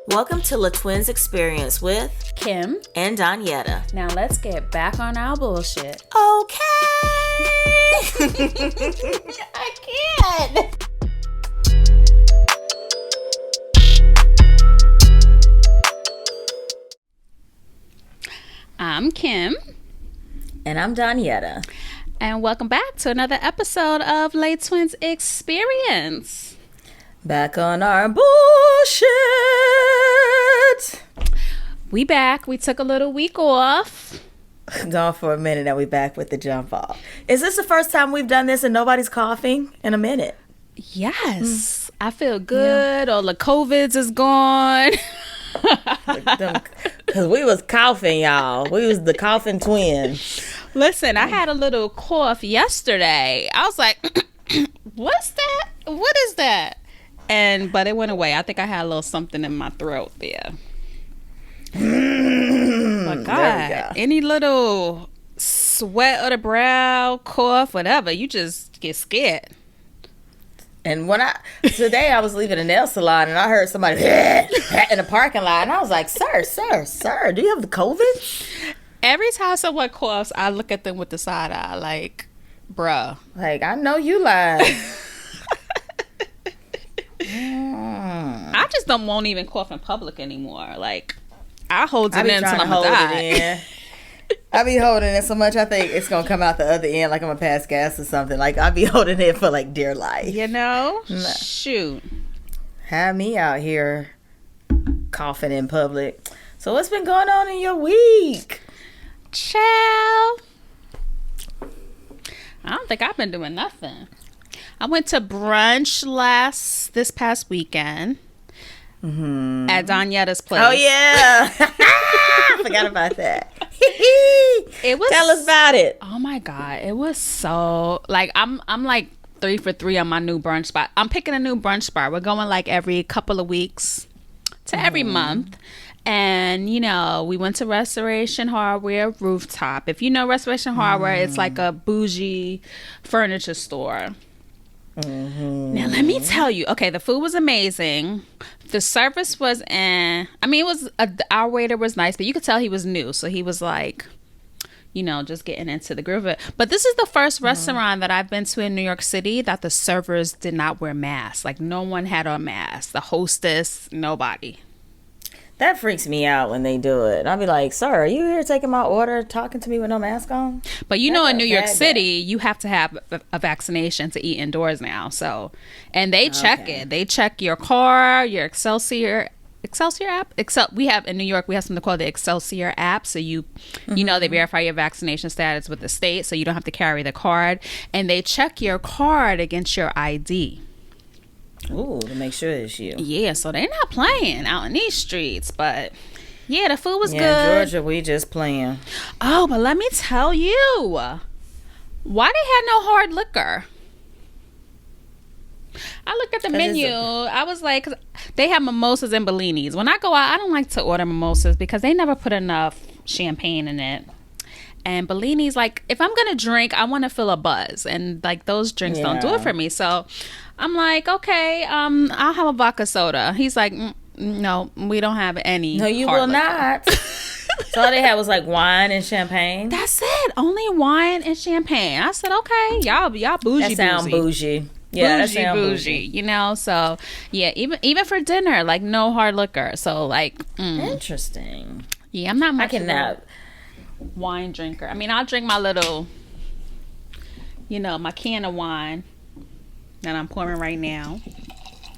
Welcome to La Twins Experience with Kim and Donyetta. Now let's get back on our bullshit. Okay. I can't. I'm Kim. And I'm Donyetta. And welcome back to another episode of La Twins Experience. Back on our bullshit. We back. We took a little week off. Gone for a minute and we back with the jump off. Is this the first time we've done this and nobody's coughing in a minute? Yes. I feel good. All the COVIDs is gone. Because we was coughing, y'all. We was the coughing twins. Listen, I had a little cough yesterday. I was like, what's that? What is that? But it went away. I think I had a little something in my throat there. But God, any little sweat of the brow, cough, whatever, you just get scared. And today I was leaving a nail salon and I heard somebody in the parking lot and I was like, sir, do you have the COVID? Every time someone coughs, I look at them with the side eye like, bruh. Like, I know you lied. I just won't even cough in public anymore. Like, I hold it in until I'm gonna die. I be holding it so much I think it's gonna come out the other end like I'm gonna pass gas or something. Like, I be holding it for like dear life. You know? Shoot. Have me out here coughing in public. So what's been going on in your week? Child. I don't think I've been doing nothing. I went to brunch this past weekend at Donyetta's place. Oh yeah. I forgot about that. Tell us about it. Oh my God. It was so I'm like 3 for 3 on my new brunch spot. I'm picking a new brunch spot. We're going like every couple of weeks to every month. And, we went to Restoration Hardware Rooftop. If you know Restoration Hardware, it's like a bougie furniture store. Now, let me tell you. Okay, the food was amazing. The service was our waiter was nice, but you could tell he was new. So he was like, just getting into the groove of it. But this is the first restaurant that I've been to in New York City that the servers did not wear masks. Like, no one had on masks. The hostess, nobody. That freaks me out when they do it. I'll be like, sir, are you here taking my order, talking to me with no mask on? But in New York City, you have to have a vaccination to eat indoors now. So, and they check it. They check your car, your Excelsior app. We have in New York, we have something called the Excelsior app. So they verify your vaccination status with the state, so you don't have to carry the card. And they check your card against your ID. Ooh, to make sure it's you. Yeah, so they're not playing out in these streets, but yeah, the food was good. Georgia, we just playing. Oh, but let me tell you, why they had no hard liquor? I looked at the menu. I was like, 'cause they have mimosas and bellinis. When I go out, I don't like to order mimosas because they never put enough champagne in it. And bellinis, like, if I'm gonna drink, I want to feel a buzz, and like those drinks don't do it for me. So I'm like, okay, I'll have a vodka soda. He's like, no, we don't have any. No, you will not. So all they had was like wine and champagne. That's it. Only wine and champagne. I said, okay, y'all bougie. That sound bougie. Yeah, bougie, that sound bougie. So yeah, even for dinner, like no hard liquor. So like, interesting. Yeah, I'm not much. I cannot. Wine drinker. I mean, I'll drink my little, my can of wine that I'm pouring right now.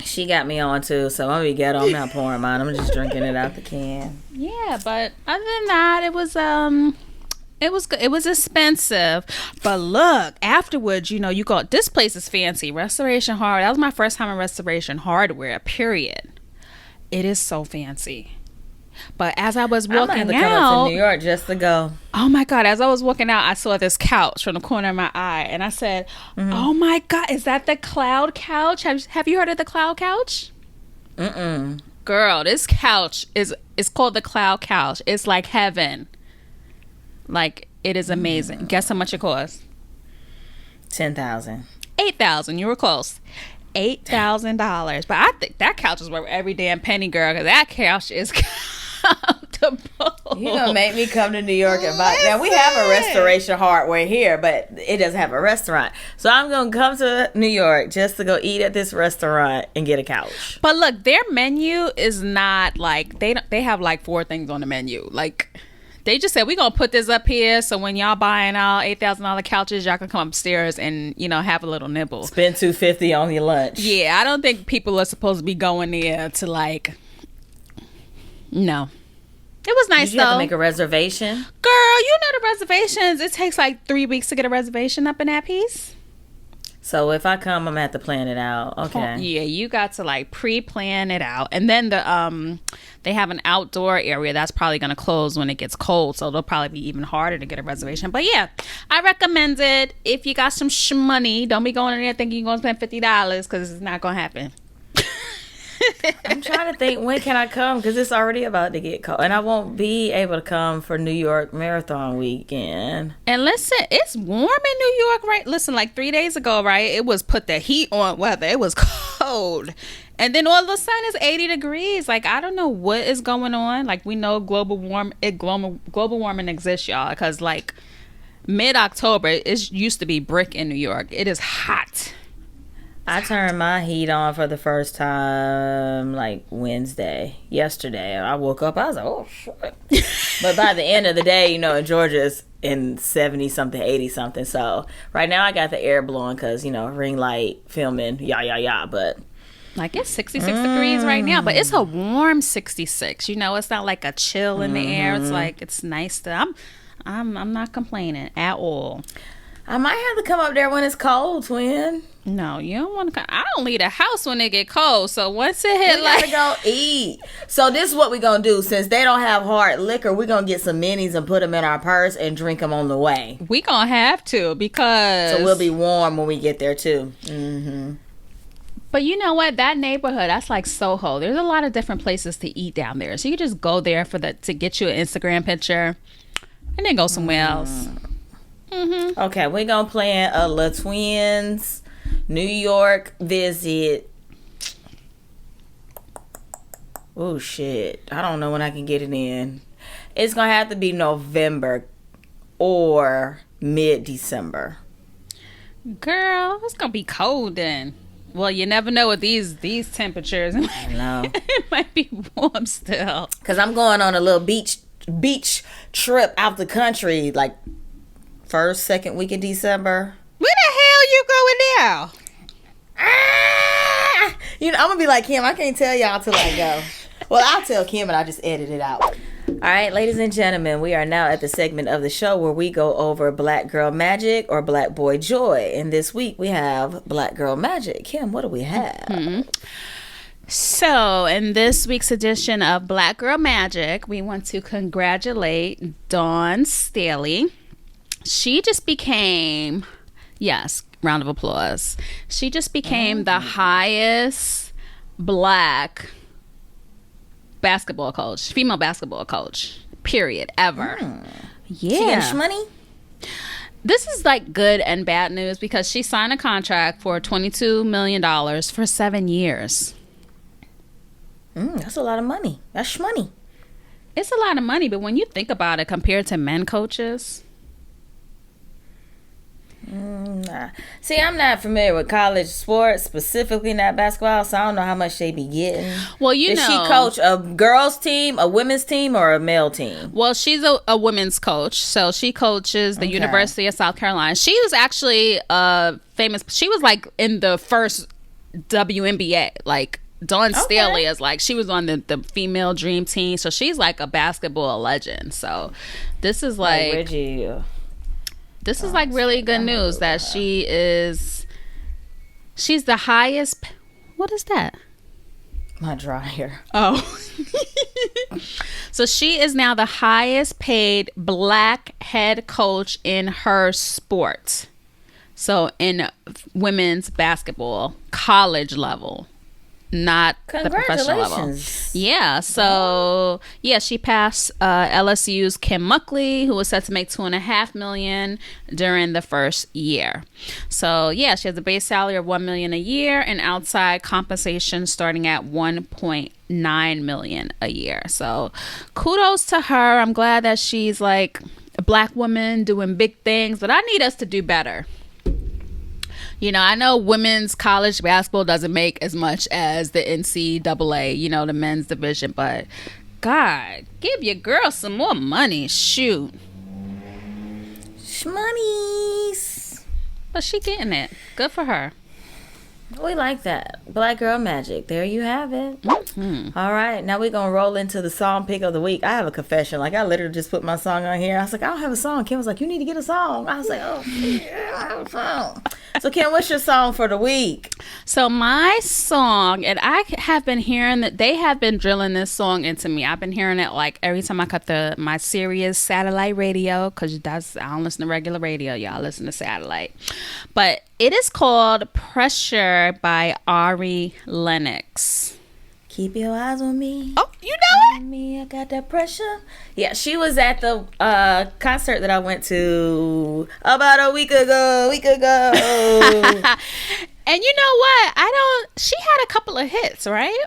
She got me on too, so I'm gonna get on. I'm not pouring mine. I'm just drinking it out the can. Yeah, but other than that, it was good. It was expensive, but look, afterwards, you go. This place is fancy. Restoration Hardware. That was my first time in Restoration Hardware. Period. It is so fancy. But as I was walking out, come up to New York just to go. Oh my God! As I was walking out, I saw this couch from the corner of my eye, and I said, "Oh my God, is that the Cloud Couch? Have you heard of the Cloud Couch?" Girl, this couch is called the Cloud Couch. It's like heaven. Like, it is amazing. Guess how much it costs? 10,000. 8,000. You were close. $8,000. But I think that couch is worth every damn penny, girl, because that couch is comfortable. You gonna make me come to New York and buy. Now we have a Restoration Hardware here, but it doesn't have a restaurant. So I'm gonna come to New York just to go eat at this restaurant and get a couch. But look, their menu is not like they have like 4 things on the menu. Like they just said, we're gonna put this up here so when y'all buying all $8,000 couches, y'all can come upstairs and, you know, have a little nibble. Spend $250 on your lunch. Yeah, I don't think people are supposed to be going there to like. No. It was nice. Did you have to make a reservation? Girl, you know the reservations. It takes like 3 weeks to get a reservation up in that piece. So if I come, I'm gonna have to plan it out. Okay. Yeah, you got to like pre-plan it out, and then they have an outdoor area that's probably gonna close when it gets cold, so it'll probably be even harder to get a reservation. But yeah, I recommend it if you got some money. Don't be going in there thinking you're gonna spend $50 because it's not gonna happen. I'm trying to think, when can I come? Because it's already about to get cold. And I won't be able to come for New York Marathon weekend. And listen, it's warm in New York, right? Listen, like 3 days ago, right? It was put the heat on weather. It was cold. And then all of a sudden it's 80 degrees. Like, I don't know what is going on. Like, we know global warming exists, y'all. Because, like, mid-October, it used to be brick in New York. It is hot. I turned my heat on for the first time like yesterday. I woke up, I was like, oh shit. But by the end of the day, you know, in Georgia it's in 70 something, 80 something. So right now I got the air blowing because, you know, ring light, filming, but like it's 66 degrees right now, but it's a warm 66. You know, it's not like a chill in the air. It's like, it's nice to, I'm not complaining at all. I might have to come up there when it's cold, twin. No, you don't want to come. I don't leave the house when it get cold. So once it hit, we gotta go eat. So this is what we gonna do. Since they don't have hard liquor, we gonna get some minis and put them in our purse and drink them on the way. We gonna have to, because so we'll be warm when we get there too. Mm-hmm. But you know what? That neighborhood, that's like Soho. There's a lot of different places to eat down there. So you can just go there to get you an Instagram picture, and then go somewhere else. Mm-hmm. Okay, we're gonna plan a La Twins New York visit. Oh shit, I don't know when I can get it in. It's gonna have to be November or mid-December. Girl, it's gonna be cold then. Well, you never know with these temperatures. I know. It might be warm still. Cause I'm going on a little beach trip out the country, like first, second week of December. Where the hell you going now? You know, I'm gonna be like Kim. I can't tell y'all till I go. Well, I'll tell Kim and I just edit it out. All right, ladies and gentlemen, we are now at the segment of the show where we go over Black Girl Magic or Black Boy Joy. And this week we have Black Girl Magic. Kim, what do we have? Mm-hmm. So, in this week's edition of Black Girl Magic, we want to congratulate Dawn Staley. She just became, yes, round of applause. She just became the highest Black basketball coach, female basketball coach, period, ever. Yeah. She getting money? This is like good and bad news because she signed a contract for $22 million for 7 years. That's a lot of money. That's shmoney. It's a lot of money, but when you think about it compared to men coaches... Nah. See, I'm not familiar with college sports, specifically not basketball, so I don't know how much they be getting. Well, you know, does she coach a girls team, a women's team, or a male team? Well, she's a women's coach, so she coaches the University of South Carolina. She was actually famous. She was like in the first WNBA. Like Dawn Staley is like, she was on the female dream team, so she's like a basketball legend. So this is like Reggie. This is like really good news that she's the highest. What is that? My dryer. Oh. So she is now the highest paid Black head coach in her sport. So in women's basketball, college level. not the professional level. Yeah, so yeah, she passed LSU's Kim Muckley, who was set to make $2.5 million during the first year. So yeah, she has a base salary of $1 million a year and outside compensation starting at $1.9 million a year. So kudos to her. I'm glad that she's like a black woman doing big things, but I need us to do better. You know, I know women's college basketball doesn't make as much as the NCAA, you know, the men's division, but God, give your girl some more money. Shoot. Shmonies. But she getting it. Good for her. We like that. Black girl magic. There you have it. Mm-hmm. All right. Now we're going to roll into the song pick of the week. I have a confession. Like, I literally just put my song on here. I was like, I don't have a song. Kim was like, you need to get a song. I was like, oh, yeah, I don't have a song. So, Kim, what's your song for the week? So, my song, and I have been hearing that they have been drilling this song into me. I've been hearing it like every time I cut my Sirius satellite radio, because I don't listen to regular radio. Y'all listen to satellite. But it is called Pressure by Ari Lennox. Keep your eyes on me. Oh, you know it? Me, I got that pressure. Yeah, she was at the concert that I went to about a week ago. And you know what? She had a couple of hits, right?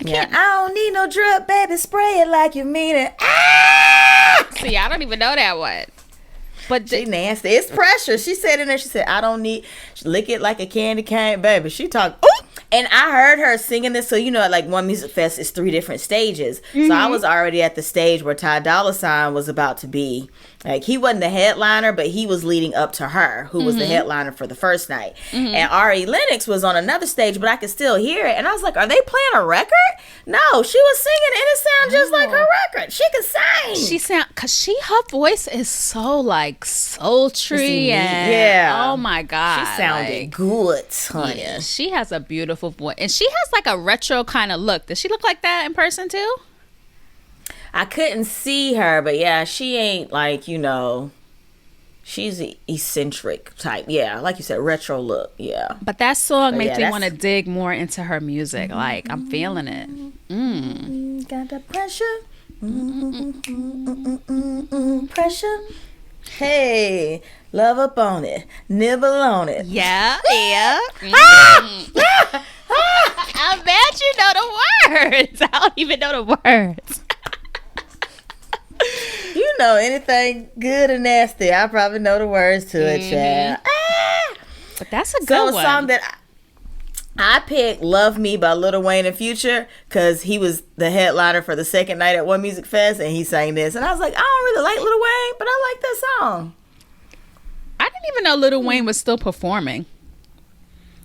I don't need no drip, baby. Spray it like you mean it. Ah! See, I don't even know that one. But she nasty. It's Pressure. She said in there, she said, I don't need, lick it like a candy cane, baby. She talked, ooh! And I heard her singing this. So, you know, like One Music Fest is 3 different stages. Mm-hmm. So I was already at the stage where Ty Dolla $ign was about to be. Like, he wasn't the headliner, but he was leading up to her, who was the headliner for the first night. Mm-hmm. And Ari Lennox was on another stage, but I could still hear it. And I was like, are they playing a record? No, she was singing, and it sounded just like her record. She could sing. Because her voice is so, like, sultry. And, yeah. Oh, my God. She sounded good, honey. Yeah, she has a beautiful voice. And she has, like, a retro kind of look. Does she look like that in person, too? I couldn't see her, but yeah, she ain't like, you know, she's an eccentric type. Yeah, like you said, retro look. Yeah. But that song makes me want to dig more into her music. Like, I'm feeling it. Got the pressure. Pressure. Hey, love up on it. Nibble on it. Yeah, yeah. I bet you know the words. I don't even know the words. You know anything good or nasty, I probably know the words to it, child. But that's a good one. So a song that I picked, Love Me by Lil Wayne and Future, because he was the headliner for the second night at One Music Fest, and he sang this. And I was like, I don't really like Lil Wayne, but I like that song. I didn't even know Lil Wayne was still performing.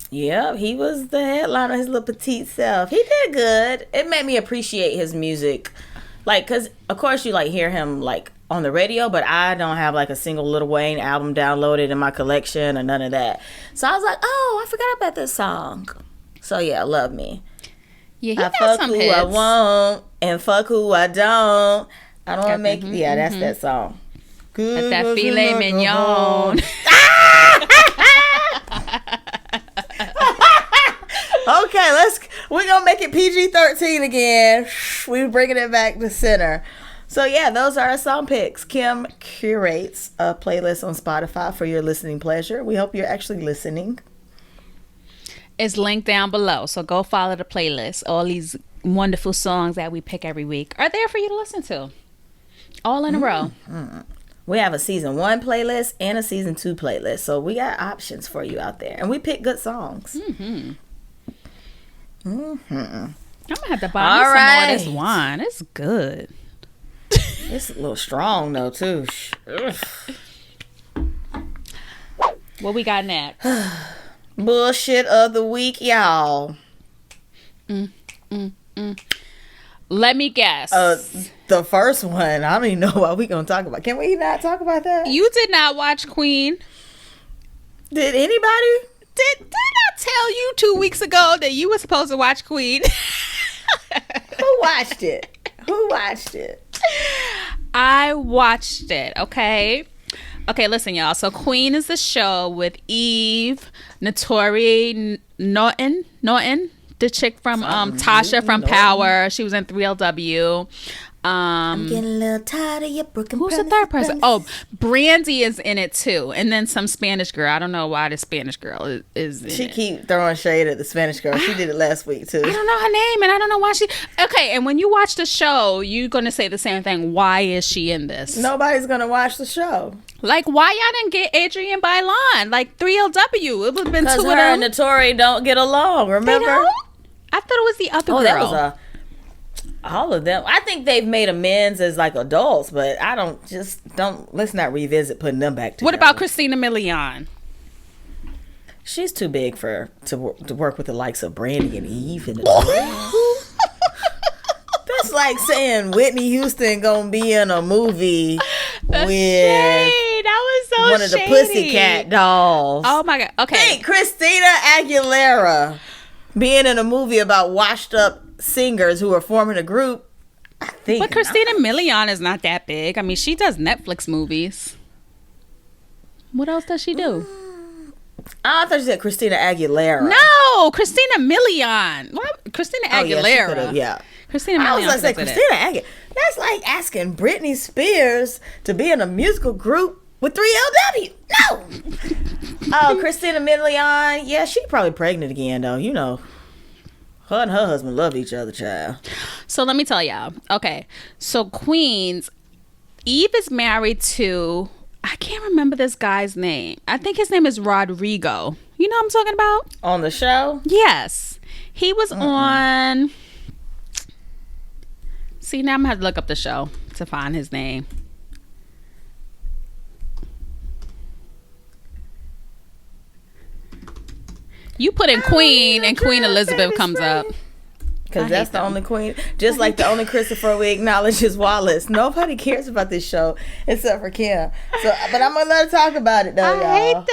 Yep, he was the headliner, his little petite self. He did good. It made me appreciate his music. Like, because, of course, you, like, hear him, like, on the radio, but I don't have, like, a single Lil Wayne album downloaded in my collection or none of that. So I was like, oh, I forgot about this song. So, yeah, Love Me. Yeah, he I got fuck some who hits. I want and fuck who I don't. I don't want to make... Yeah, that's that song. That's that filet mignon. Okay, we're gonna make it PG-13 again. We're bringing it back to center. So yeah, those are our song picks. Kim curates a playlist on Spotify for your listening pleasure. We hope you're actually listening. It's linked down below, so go follow the playlist. All these wonderful songs that we pick every week are there for you to listen to, all in a row. We have a season 1 playlist and a season 2 playlist, so we got options for you out there, and we pick good songs. I'm gonna have to buy me some more of this wine. It's good. It's a little strong though too. What we got next? Bullshit of the week, y'all. Let me guess. The first one, I don't even know what we gonna talk about. Can we not talk about that? You did not watch Queen. Did anybody? Did I tell you 2 weeks ago that you were supposed to watch Queen? Who watched it? I watched it, okay? Okay, listen, y'all. So Queen is the show with Eve, Notori Norton, The chick from Tasha from Power. She was in 3LW. I'm getting a little tired of your broken Who's the third person? Oh, Brandy is in it too, and then some Spanish girl. I don't know why the Spanish girl is in She it. keep throwing shade at the Spanish girl. She did it last week too. I don't know her name, and I don't know why she. Okay, and when you watch the show, you're gonna say the same thing. Why is she in this? Nobody's gonna watch the show. Like, why y'all didn't get Adrienne Bailon? Like 3LW, it would have been two of them. Because her and Notori don't get along. Remember? They don't? I thought it was the other girl. That was all of them. I think they've made amends as like adults, but let's not revisit putting them back together. What about Christina Milian? She's too big to work with the likes of Brandy and Eve. And that's like saying Whitney Houston gonna be in a movie with shade. That was so one of the Pussycat Dolls. Oh my God. Okay. Think Christina Aguilera being in a movie about washed up singers who are forming a group. But Christina Milian is not that big. I mean, she does Netflix movies. What else does she do? I thought you said Christina Aguilera. No, Christina Milian. What? Christina Aguilera. Yeah. Christina Milian. I was going to say Christina Aguilera. That's like asking Britney Spears to be in a musical group with 3LW. No. Oh, Christina Milian. Yeah, she's probably pregnant again, though. You know. Her and her husband love each other, child. So let me tell y'all. Okay. So Queens, Eve is married to, I can't remember this guy's name. I think his name is Rodrigo. You know what I'm talking about? On the show? Yes. He was on. See, now I'm going to have to look up the show to find his name. You put in Queen and Queen Elizabeth comes up. Because that's the only queen. Just like the only Christopher we acknowledge is Wallace. Nobody cares about this show except for Kim. So, but I'm going to let her talk about it, though, y'all. I hate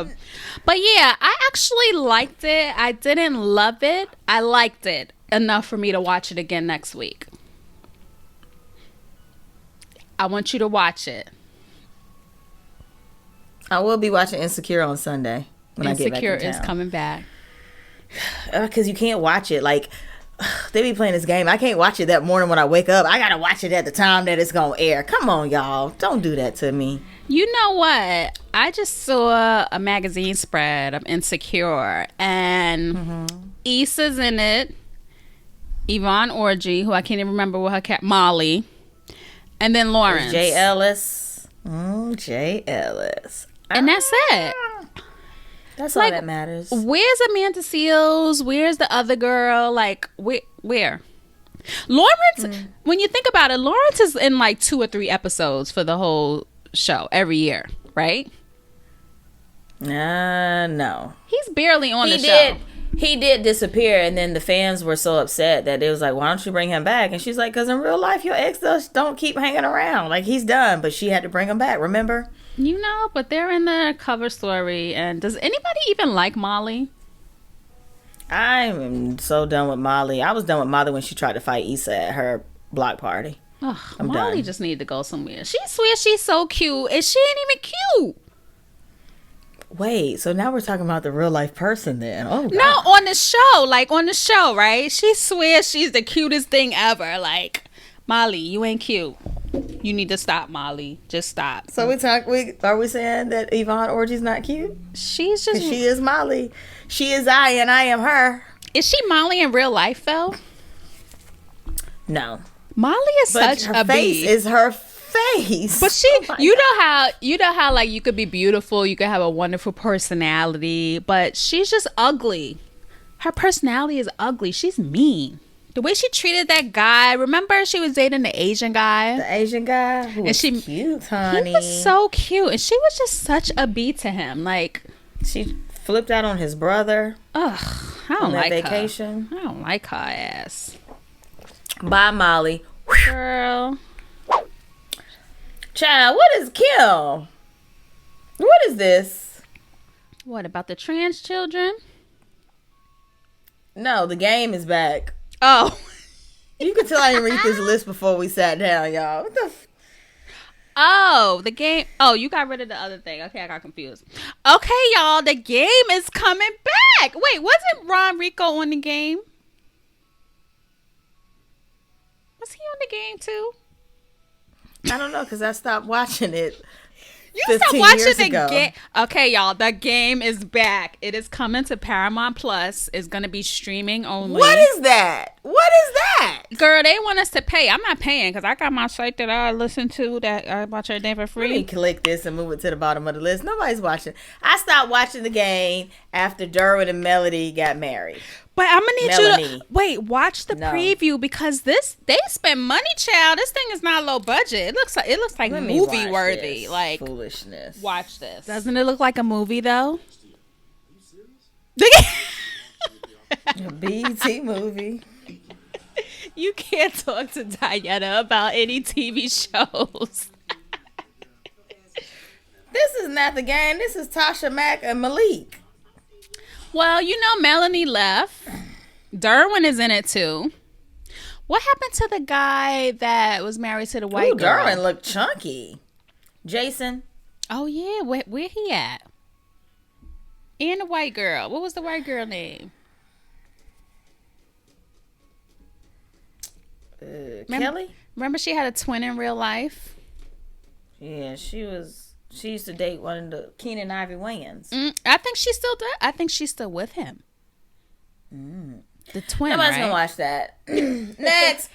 them. But yeah, I actually liked it. I didn't love it. I liked it enough for me to watch it again next week. I want you to watch it. I will be watching Insecure on Sunday. When Insecure I get back in town. Is coming back. Because you can't watch it. Like, they be playing this game. I can't watch it that morning when I wake up. I got to watch it at the time that it's going to air. Come on, y'all. Don't do that to me. You know what? I just saw a magazine spread of Insecure. And Issa's in it. Yvonne Orji, who I can't even remember what her cat. Molly. And then Lawrence. Jay Ellis. Jay Ellis. And that's it. That's all that matters. Where's Amanda Seales? Where's the other girl? Like, where? Lawrence, when you think about it, Lawrence is in like 2 or 3 episodes for the whole show every year, right? No. He's barely on the show. He did disappear, and then the fans were so upset that it was like, why don't you bring him back? And she's like, because in real life, your ex don't keep hanging around. Like, he's done, but she had to bring him back, remember? You know, but they're in the cover story. And does anybody even like Molly? I'm so done with Molly. I was done with Molly when she tried to fight Issa at her block party. Ugh, Molly done. Just needed to go somewhere. She swears she's so cute, and she ain't even cute. Wait, so now we're talking about the real life person then? Oh, God. No, on the show, right? She swears she's the cutest thing ever. Like, Molly, you ain't cute. You need to stop, Molly. Just stop. So are we saying that Yvonne Orji's not cute? She's just... She is Molly. She is I, and I am her. Is she Molly in real life, though? No. Molly is such a face is her face. But you know how like you could be beautiful, you could have a wonderful personality, but she's just ugly. Her personality is ugly. She's mean. The way she treated that guy. Remember, she was dating the Asian guy. The Asian guy who was cute, honey. He was so cute, and she was just such a B to him. Like, she flipped out on his brother. Ugh, I don't like vacation. Her. I don't like her ass. Bye, Molly. Girl. Child, what is Kim? What is this? What about the trans children? No, the game is back. Oh. You can tell I didn't read this list before we sat down, y'all. What the Oh, the game. Oh, you got rid of the other thing. Okay, I got confused. Okay, y'all, the game is coming back. Wait, wasn't Ron Rico on the game? Was he on the game too? I don't know because I stopped watching it. You stopped watching the game. Okay, y'all, the game is back. It is coming to Paramount Plus. It's going to be streaming only. What is that? What is that? Girl, they want us to pay. I'm not paying because I got my site that I listen to that I watch everything for free. Let me click this and move it to the bottom of the list. Nobody's watching. I stopped watching the game after Derwin and Melody got married. But I'm gonna need you to watch the preview because they spend money, child. This thing is not low budget. It looks like movie worthy. Like foolishness. Watch this. Doesn't it look like a movie though? A BET movie. You can't talk to Donyetta about any TV shows. This is not the game. This is Tasha Mack and Malik. Well, Melanie left. Derwin is in it too. What happened to the guy that was married to the white girl? Derwin looked chunky. Jason. Oh yeah, where he at? And the white girl. What was the white girl name? Kelly. Remember she had a twin in real life? Yeah, she used to date one of the Keenan Ivory Wayans. I think she's still there. I think she's still with him. The twin, Nobody's right? gonna watch that. Next.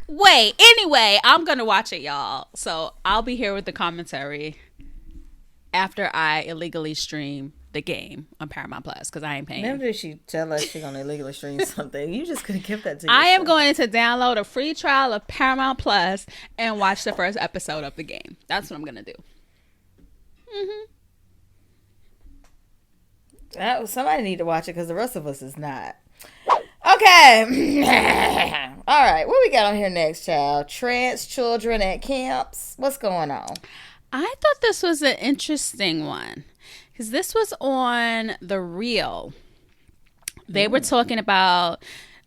Wait, anyway, I'm gonna watch it, y'all. So I'll be here with the commentary after I illegally stream the game on Paramount Plus because I ain't paying. Never did she tell us she's gonna illegally stream something. You just could have kept that to yourself. I am going to download a free trial of Paramount Plus and watch the first episode of the game. That's what I'm gonna do. Somebody need to watch it because the rest of us is not. Okay. All right. What we got on here next, child? Trans children at camps. What's going on? I thought this was an interesting one because this was on The Real. They were talking about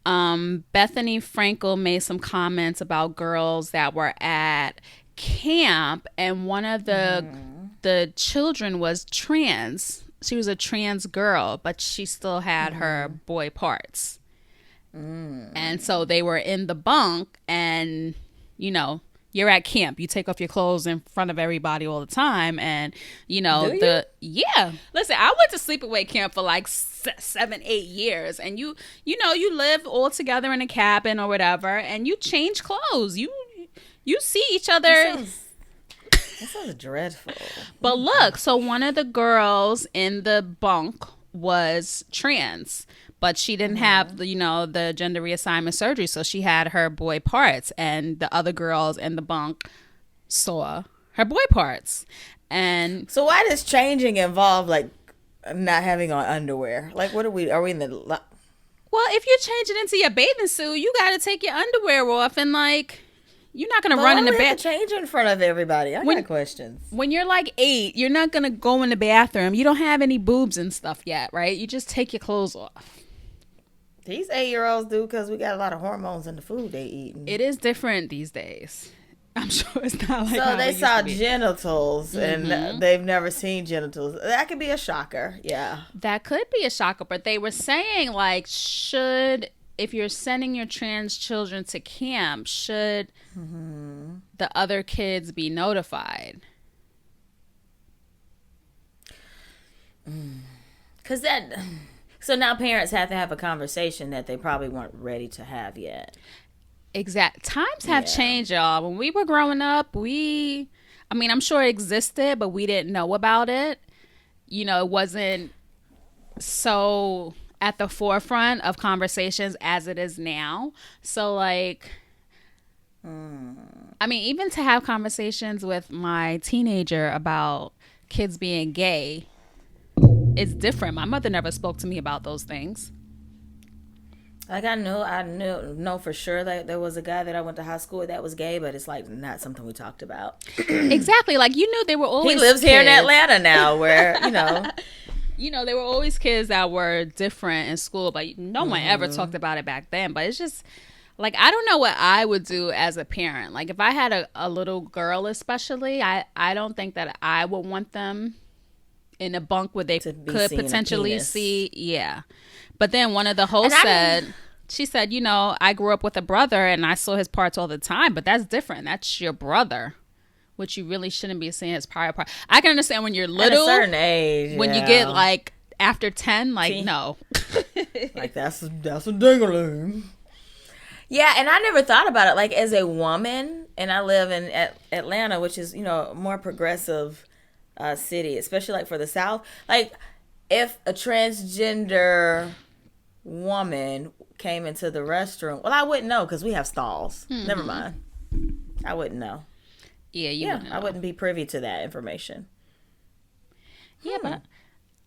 Bethany Frankel made some comments about girls that were at camp, and one of the children was trans. She was a trans girl, but she still had her boy parts. And so they were in the bunk, and you're at camp. You take off your clothes in front of everybody all the time, and yeah. Listen, I went to sleepaway camp for like 7-8 years, and you live all together in a cabin or whatever, and you change clothes. You see each other. That sounds dreadful. But look, so one of the girls in the bunk was trans, but she didn't have the gender reassignment surgery, so she had her boy parts, and the other girls in the bunk saw her boy parts. And so why does changing involve like not having on underwear? Like, what are we in the? Well, if you're changing into your bathing suit, you got to take your underwear off, and like. You're not going to run in the bathroom. Change in front of everybody. I got questions. When you're like 8, you're not going to go in the bathroom. You don't have any boobs and stuff yet, right? You just take your clothes off. These 8-year-olds do because we got a lot of hormones in the food they eat. It is different these days. I'm sure it's not like so they saw genitals and they've never seen genitals. That could be a shocker. Yeah. That could be a shocker. But they were saying like if you're sending your trans children to camp, should the other kids be notified? So now parents have to have a conversation that they probably weren't ready to have yet. Exact. Times have changed, y'all. When we were growing up, I'm sure it existed, but we didn't know about it. It wasn't so at the forefront of conversations as it is now. So like, even to have conversations with my teenager about kids being gay, it's different. My mother never spoke to me about those things. Like I know for sure that there was a guy that I went to high school with that was gay, but it's like not something we talked about. Exactly. Like, they were always He lives here in Atlanta now where, there were always kids that were different in school, but no one ever talked about it back then. But it's just, like, I don't know what I would do as a parent. Like, if I had a little girl especially, I don't think that I would want them in a bunk where they could potentially see. Yeah. But then one of the hosts said She said, I grew up with a brother and I saw his parts all the time, but that's different. That's your brother, which you really shouldn't be seeing his prior part. I can understand when you're little, at a certain age, when you get like after 10, like no, like that's a dingaling. Yeah, and I never thought about it like as a woman, and I live in Atlanta, which is a more progressive city, especially like for the South. Like if a transgender woman came into the restroom, well, I wouldn't know because we have stalls. Mm-hmm. Never mind, I wouldn't know. Yeah, I wouldn't be privy to that information. Yeah, but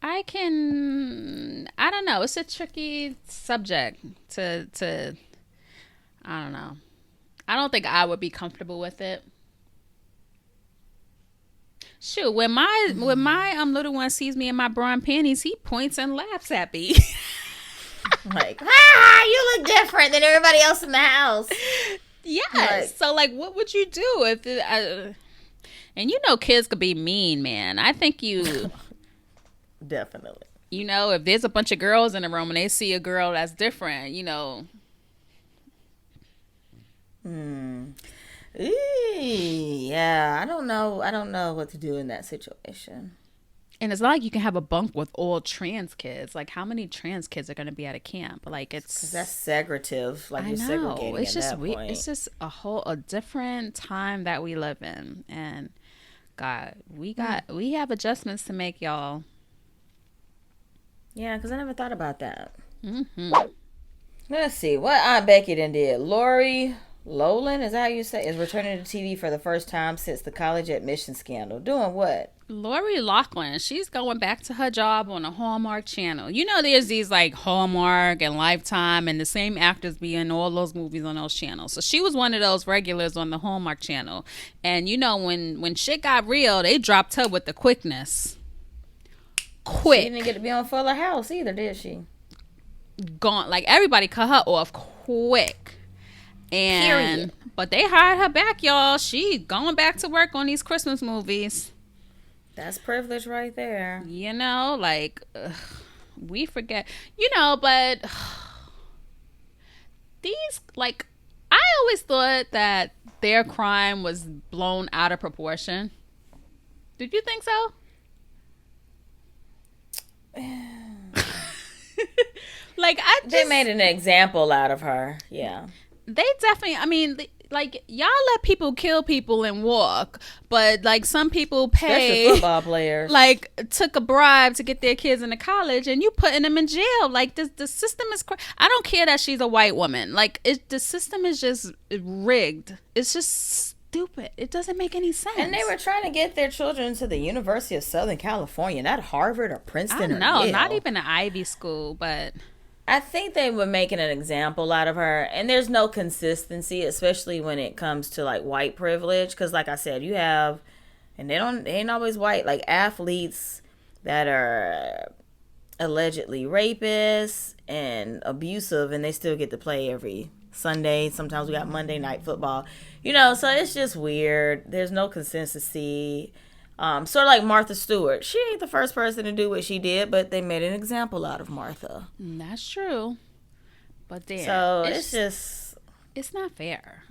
I don't know. It's a tricky subject to I don't know. I don't think I would be comfortable with it. Shoot, when my little one sees me in my bra and panties, he points and laughs at me. Like, you look different than everybody else in the house. Yes. Like, so, like, what would you do if and kids could be mean, man. I think you definitely. If there's a bunch of girls in the room and they see a girl that's different, Yeah, I don't know what to do in that situation. And it's not like you can have a bunk with all trans kids. Like, how many trans kids are going to be at a camp? Like, it's that's segregative. Like, you're segregating. It's just it's just a different time that we live in, and God, we have adjustments to make, y'all. Yeah, because I never thought about that. Mm-hmm. Let's see what Aunt Becky did. Lori Lolan, is that how you say, is returning to TV for the first time since the college admission scandal. Doing what? Lori Loughlin, she's going back to her job on a Hallmark channel. There's these like Hallmark and Lifetime, and the same actors be in all those movies on those channels. So she was one of those regulars on the Hallmark channel. And when shit got real, they dropped her with the quickness. Quick. She didn't get to be on Fuller House either, did she? Gone. Like, everybody cut her off quick. Period. But they hired her back, y'all. She going back to work on these Christmas movies. That's privilege right there. We forget. But these, like, I always thought that their crime was blown out of proportion. Did you think so? They made an example out of her. Yeah. They definitely, y'all let people kill people and walk, but like some people pay, especially football players, like took a bribe to get their kids into college, and you putting them in jail. Like the system is I don't care that she's a white woman. Like the system is just rigged. It's just stupid. It doesn't make any sense. And they were trying to get their children to the University of Southern California, not Harvard or Princeton or Yale. Not even an Ivy school, but I think they were making an example out of her, and there's no consistency, especially when it comes to like white privilege. Because, like I said, you have, and they ain't always white, like athletes that are allegedly rapists and abusive, and they still get to play every Sunday. Sometimes we got Monday Night Football, so it's just weird. There's no consistency. Sort of like Martha Stewart. She ain't the first person to do what she did, but they made an example out of Martha. That's true. But it's not fair.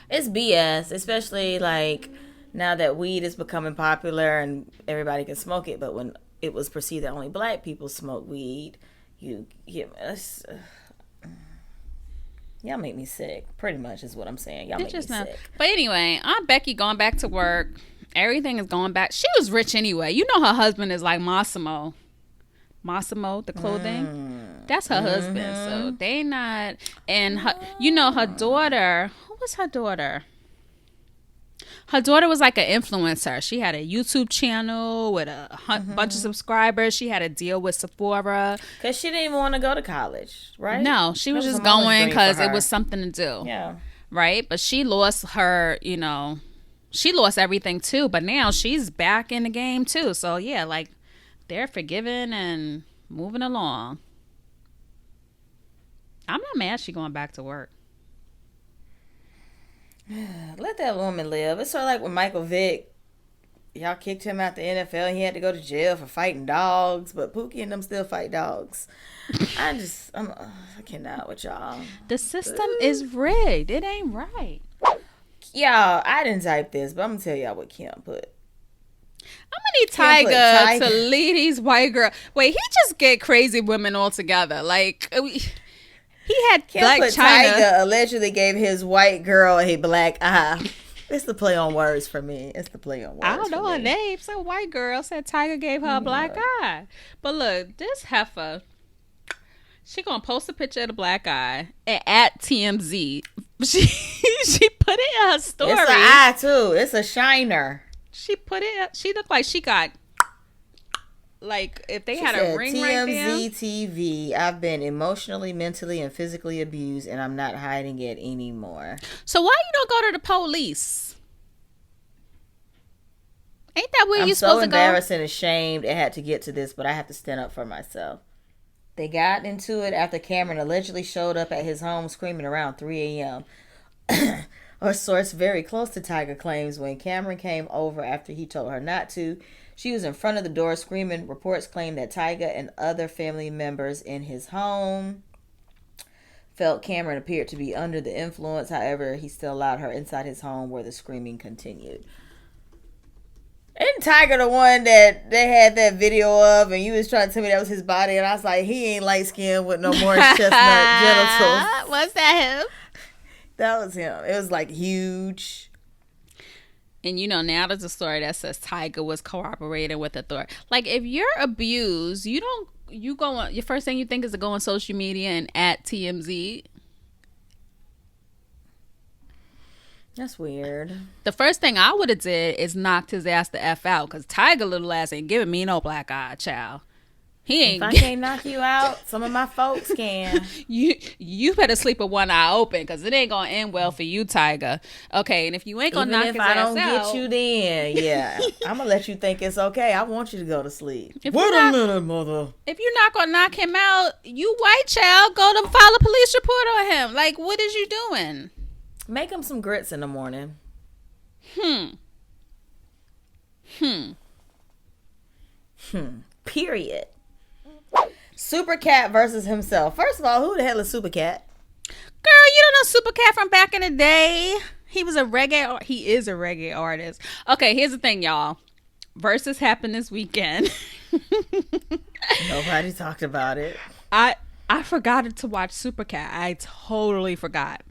It's BS, especially like now that weed is becoming popular and everybody can smoke it. But when it was perceived that only black people smoke weed, y'all make me sick. Pretty much is what I'm saying. Y'all make me sick. But anyway, Aunt Becky going back to work. Everything is going back. She was rich anyway. Her husband is like Massimo, the clothing. That's her husband. So they not. And her, her daughter. Who was her daughter? Her daughter was like an influencer. She had a YouTube channel with a bunch of subscribers. She had a deal with Sephora. Because she didn't even want to go to college, right? No, she was just going because it was something to do. Yeah. Right? But she lost her, she lost everything too. But now she's back in the game too. So, yeah, like, they're forgiven and moving along. I'm not mad she going back to work. Let that woman live. It's sort of like when Michael Vick y'all kicked him out the NFL. He had to go to jail for fighting dogs, but Pookie and them still fight dogs. I cannot with y'all. The system is rigged. It ain't right. Y'all, I didn't type this, but I'm gonna tell y'all what Kim put. I'm gonna need Tyga to lead these white girls. Wait, he just get crazy women all together. Like, he had Kim Black put Chyna. Tyga allegedly gave his white girl a black eye. It's the play on words for me. It's the play on words. I don't know her name. Some white girl said Tyga gave her a black eye. But look, this heifer, she gonna post a picture of the black eye and at TMZ. She put it in her story. It's an eye too. It's a shiner. She put it. She looked like she got. Like if they had a ring TMZ right there. TV. I've been emotionally, mentally, and physically abused, and I'm not hiding it anymore. So why you don't go to the police? Ain't that where you supposed to go? I'm so embarrassed and ashamed it had to get to this, but I have to stand up for myself. They got into it after Cameron allegedly showed up at his home screaming around 3 a.m. A source very close to Tyga claims when Cameron came over after he told her not to, she was in front of the door screaming. Reports claim that Tyga and other family members in his home felt Cameron appeared to be under the influence. However, he still allowed her inside his home where the screaming continued. Isn't Tyga the one that they had that video of and you was trying to tell me that was his body and I was like, he ain't light skinned with no more chestnut genitals. Was that him? That was him. It was like huge. And you know, now there's a story that says Tyga was cooperating with authority. Like if you're abused, you go on, your first thing you think is to go on social media and at TMZ. That's weird. The first thing I would have did is knocked his ass the F out because Tyga little ass ain't giving me no black eye, child. He ain't. If I can't knock you out, some of my folks can. You better sleep with one eye open because it ain't gonna end well for you, Tyga. Okay, and if you ain't gonna knock his ass out, if I don't get you, then yeah, I'm gonna let you think it's okay. I want you to go to sleep. Wait a minute, mother. If you're not gonna knock him out, you white child, go to file a police report on him. Like, what is you doing? Make him some grits in the morning. Period. Super Cat versus himself. First of all, who the hell is Super Cat? Girl, you don't know Super Cat from back in the day. He is a reggae artist. Okay, here's the thing, y'all. Versus happened this weekend. Nobody talked about it. I forgot to watch Super Cat. I totally forgot.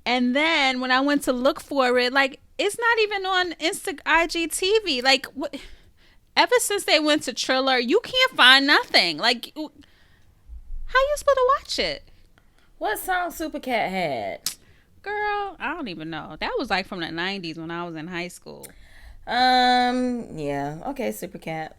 And then when I went to look for it, like, it's not even on IGTV. Like, what? Ever since they went to Triller, you can't find nothing. Like, how you supposed to watch it? What song Super Cat had? Girl, I don't even know. That was like from the 90s when I was in high school. Yeah. Okay, Super Cat.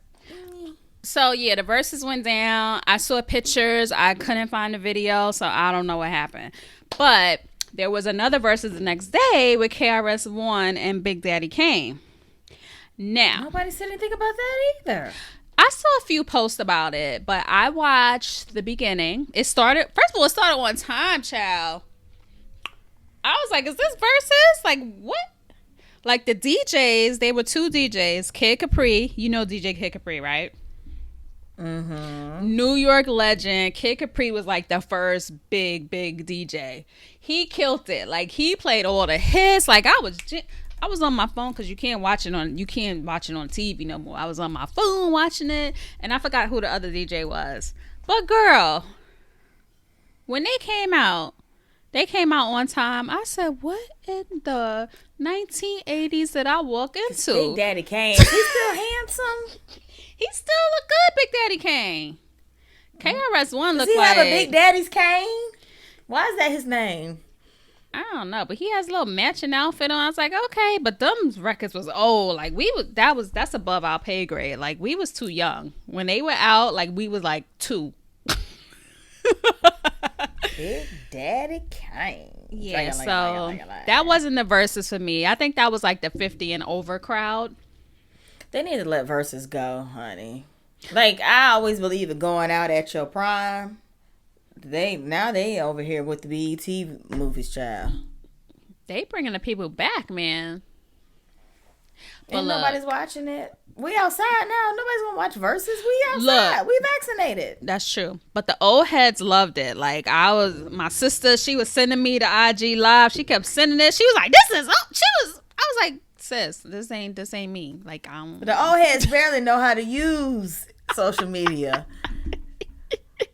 So, yeah, the verses went down. I saw pictures. I couldn't find the video, so I don't know what happened. But there was another verses the next day with KRS-One and Big Daddy Kane. Now, nobody said anything about that either. I saw a few posts about it, but I watched the beginning. It started on time, child. I was like, is this versus? Like, what? Like, the DJs, they were two DJs. Kid Capri, you know DJ Kid Capri, right? Mm-hmm. New York legend. Kid Capri was like the first big DJ. He killed it. Like, he played all the hits. Like, I was on my phone because you can't watch it on TV no more. I was on my phone watching it, and I forgot who the other DJ was. But girl, when they came out on time. I said, "What in the 1980s did I walk into?" Big Daddy Kane, he's still handsome. He still look good, Big Daddy Kane. KRS-One look like. Does he have a Big Daddy's Kane? Why is that his name? I don't know, but he has a little matching outfit on. I was like, okay, but them records was old. Like that's above our pay grade. Like we was too young when they were out. Like we was like 2. Big Daddy Kane. Yeah, so that wasn't the verses for me. I think that was like the 50 and over crowd. They need to let verses go, honey. Like I always believe in going out at your prime. They over here with the BET movies, child. They bringing the people back, man. But and nobody's watching it. We outside now. Nobody's gonna watch Versus. We outside. We vaccinated. That's true. But the old heads loved it. Like my sister, she was sending me the IG live. She kept sending it. She was like, I was like, sis, this ain't me. Like, the old heads barely know how to use social media.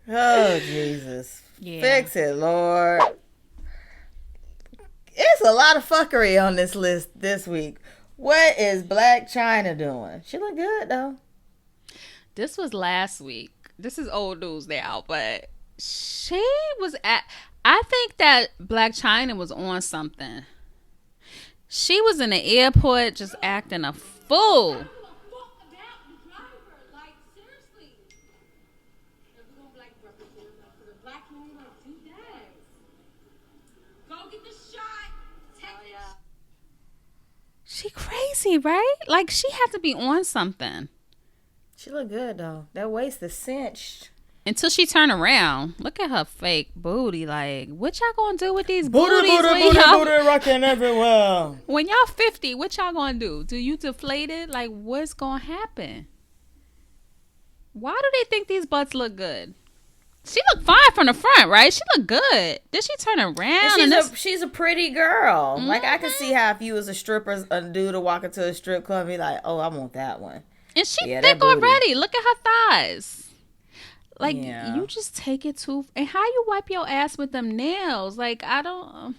Oh, Jesus. Yeah. Fix it, Lord. It's a lot of fuckery on this list this week. What is Black Chyna doing? She look good, though. This was last week. This is old news now, but she was I think that Black Chyna was on something. She was in the airport just acting a fool. She crazy, right? Like, she had to be on something. She look good, though. That waist is cinched. Until she turned around. Look at her fake booty. Like, what y'all gonna do with these booties? Booty rocking everywhere. When y'all 50, what y'all gonna do? Do you deflate it? Like, what's gonna happen? Why do they think these butts look good? She looked fine from the front, right? She looked good. Then she turn around. She's a pretty girl. Mm-hmm. Like, I can see how if you was a stripper, a dude to walk into a strip club and be like, oh, I want that one. And she thick already. Look at her thighs. Like, you just take it too... And how you wipe your ass with them nails? Like, I don't...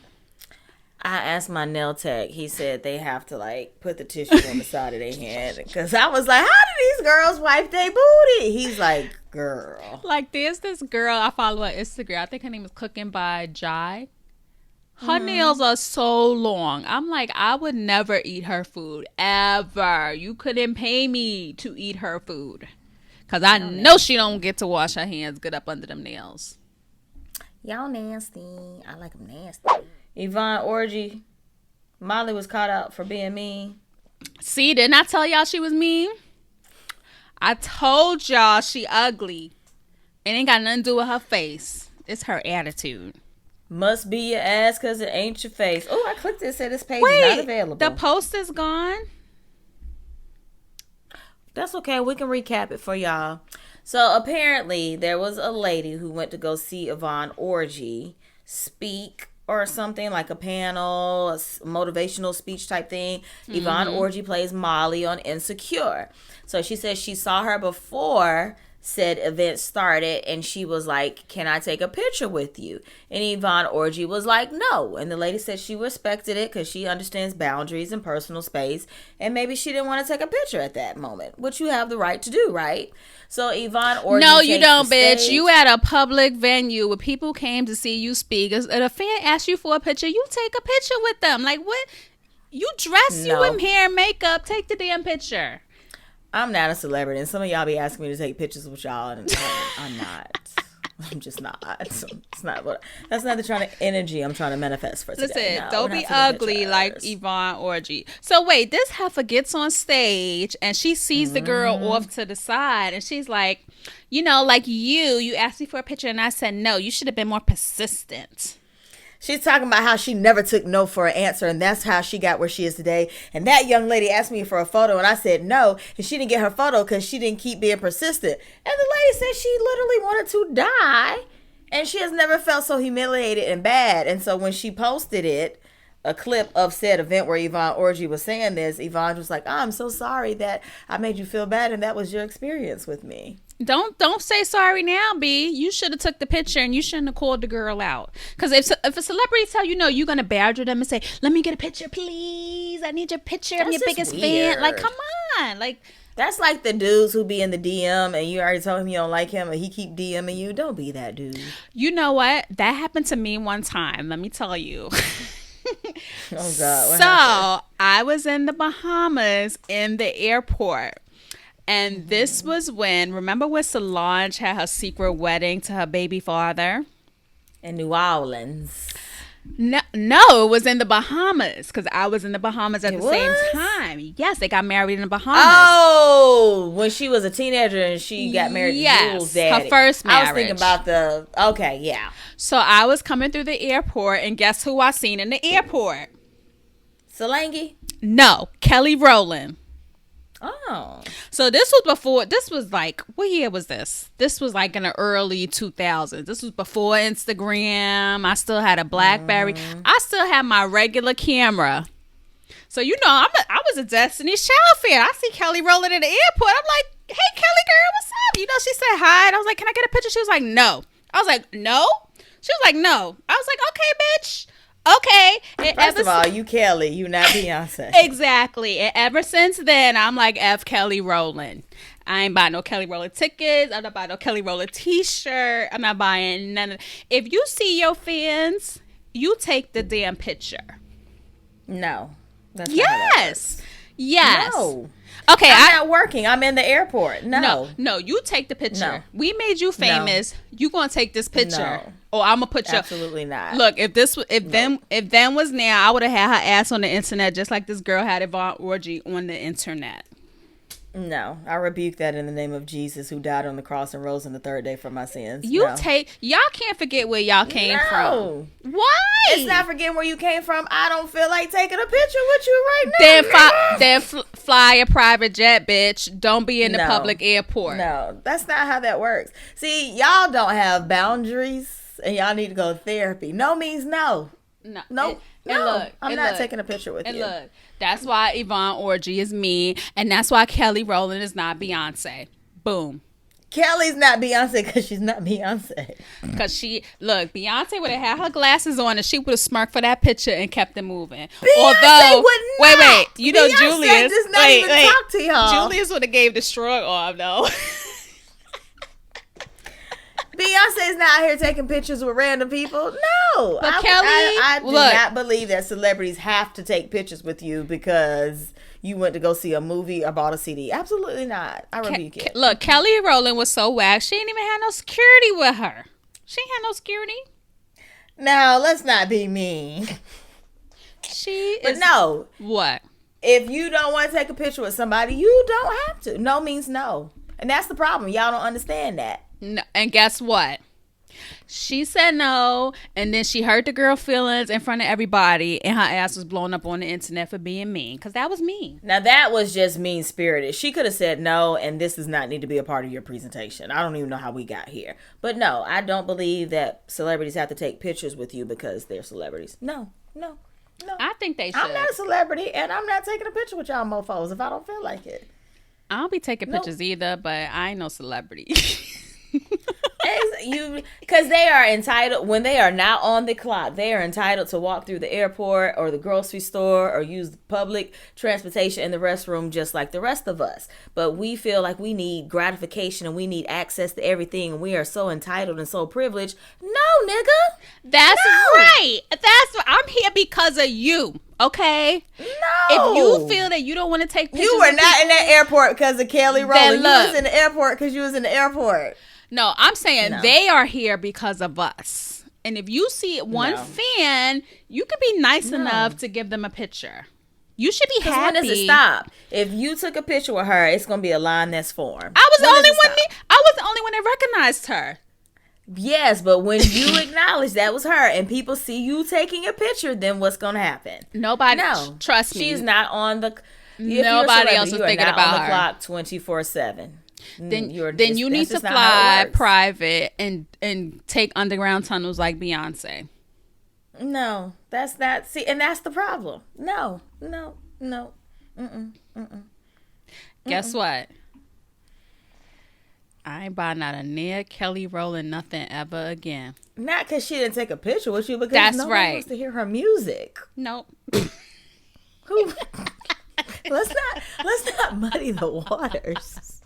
I asked my nail tech. He said they have to, like, put the tissue on the side of their hand. Because I was like, how do these girls wipe their booty? He's like, girl. Like, there's this girl I follow on Instagram. I think her name is Cooking by Jai. Her nails are so long. I'm like, I would never eat her food. Ever. You couldn't pay me to eat her food. Because I know she don't get to wash her hands good up under them nails. Y'all nasty. I like them nasty. Yvonne Orji. Molly was caught out for being mean. See, didn't I tell y'all she was mean? I told y'all she ugly. It ain't got nothing to do with her face. It's her attitude. Must be your ass because it ain't your face. Oh, I clicked it and said this page is not available. The post is gone? That's okay. We can recap it for y'all. So apparently there was a lady who went to go see Yvonne Orji speak or something, like a panel, a motivational speech type thing. Mm-hmm. Yvonne Orji plays Molly on Insecure. So she says she saw her before said event started, and she was like, can I take a picture with you? And Yvonne Orji was like, no. And the lady said she respected it because she understands boundaries and personal space, and maybe she didn't want to take a picture at that moment, which you have the right to do, right? So Yvonne Orji No, you don't, bitch. You at a public venue where people came to see you speak, and a fan asked you for a picture, you take a picture with them. Like, what? You dress, you in hair and makeup, take the damn picture. I'm not a celebrity, and some of y'all be asking me to take pictures with y'all, and I'm not. I'm just not. It's not what. That's not the trying to energy I'm trying to manifest for today. Listen, no, don't be ugly like Yvonne Orji. So wait, this heifer gets on stage and she sees the girl off to the side, and she's like, like you asked me for a picture, and I said no. You should have been more persistent. She's talking about how she never took no for an answer, and that's how she got where she is today. And that young lady asked me for a photo, and I said no, and she didn't get her photo because she didn't keep being persistent. And the lady said she literally wanted to die, and she has never felt so humiliated and bad. And so when she posted it, a clip of said event where Yvonne Orji was saying this, Yvonne was like, I'm so sorry that I made you feel bad, and that was your experience with me. Don't say sorry now, B. You should have took the picture, and you shouldn't have called the girl out. Because if a celebrity tell you no, you're going to badger them and say, let me get a picture, please. I need your picture. I'm your biggest fan. Like, come on. Like, that's like the dudes who be in the DM and you already told him you don't like him and he keep DMing you. Don't be that dude. You know what? That happened to me one time. Let me tell you. Oh, God. What so happened? I was in the Bahamas in the airport. And this was remember when Solange had her secret wedding to her baby father? In New Orleans. No, it was in the Bahamas, because I was in the Bahamas at the same time. Yes, they got married in the Bahamas. Oh, when she was a teenager and she got married to Jules' daddy. Her first marriage. I was thinking about okay, yeah. So I was coming through the airport, and guess who I seen in the airport? Solange? No, Kelly Rowland. Oh. So this was before, this was like, what year was this? This was like in the early 2000s. This was before Instagram. I still had a BlackBerry. I still had my regular camera. So, you know, I was a Destiny's Child fan. I see Kelly Rowland at the airport. I'm like, hey, Kelly girl, what's up? You know, she said hi. And I was like, can I get a picture? She was like, no. I was like, no? She was like, no. I was like, okay, bitch. Okay. And First of all, you Kelly, you not Beyonce. Exactly. And ever since then, I'm like, F Kelly Rowland. I ain't buying no Kelly Rowland tickets. I'm not buying no Kelly Rowland t-shirt. I'm not buying none of. If you see your fans, you take the damn picture. No. That's yes. Yes. No. Okay, I'm not working. I'm in the airport. No, you take the picture. No. We made you famous. No. You gonna take this picture? No. Or I'm gonna put you. Absolutely not. Look, if them was now, I would have had her ass on the internet just like this girl had Yvonne Orji on the internet. No, I rebuke that in the name of Jesus, who died on the cross and rose on the third day for my sins. Y'all can't forget where y'all came from. Why? It's not forgetting where you came from. I don't feel like taking a picture with you right now. Then fly a private jet, bitch. Don't be in the public airport. No, that's not how that works. See, y'all don't have boundaries, and y'all need to go to therapy. No means no. No. I'm not taking a picture with you. Look, that's why Yvonne Orji is me, and that's why Kelly Rowland is not Beyonce. Boom. Kelly's not Beyonce because she's not Beyonce. Because Beyonce would have had her glasses on and she would have smirked for that picture and kept it moving. Beyonce would not. Wait. You know, Beyonce Julius. does not even talk to y'all. Julius would have gave the strong arm, though. Beyonce's not out here taking pictures with random people. No. But I do not believe that celebrities have to take pictures with you because you went to go see a movie or bought a CD. Absolutely not. I rebuke it. Look, Kelly Rowland was so whack. She didn't even have no security with her. She ain't had no security. Now, let's not be mean. But no. What? If you don't want to take a picture with somebody, you don't have to. No means no. And that's the problem. Y'all don't understand that. No, and guess what? She said no, and then she hurt the girl feelings in front of everybody, and her ass was blown up on the internet for being mean, because that was mean. Now, that was just mean-spirited. She could have said no, and this does not need to be a part of your presentation. I don't even know how we got here. But no, I don't believe that celebrities have to take pictures with you because they're celebrities. No. I think they should. I'm not a celebrity, and I'm not taking a picture with y'all mofos if I don't feel like it. I don't be taking pictures either, but I ain't no celebrity. Because they are entitled, when they are not on the clock, they are entitled to walk through the airport or the grocery store or use public transportation in the restroom just like the rest of us. But we feel like we need gratification and we need access to everything, and we are so entitled and so privileged. No, nigga. That's right. I'm here because of you. Okay. No. If you feel that you don't want to take pictures, you were not in that airport because of Kelly Rowland. You was in the airport because you was in the airport. No, I'm saying they are here because of us. And if you see one fan, you could be nice enough to give them a picture. You should be happy. When does it stop? If you took a picture with her, it's gonna be a line that's formed. I was the only one that recognized her. Yes, but when you acknowledge that was her and people see you taking a picture, then what's gonna happen? Nobody. Trust me. She's not on the. Nobody else is thinking about her. Clock 24/7. Then you need to fly private and take underground tunnels like Beyonce. No, that's not. See, and that's the problem. No. Guess what? I ain't buying not a near Kelly Rowland nothing ever again. Not because she didn't take a picture with you, because no one wants to hear her music. Nope. Let's not muddy the waters.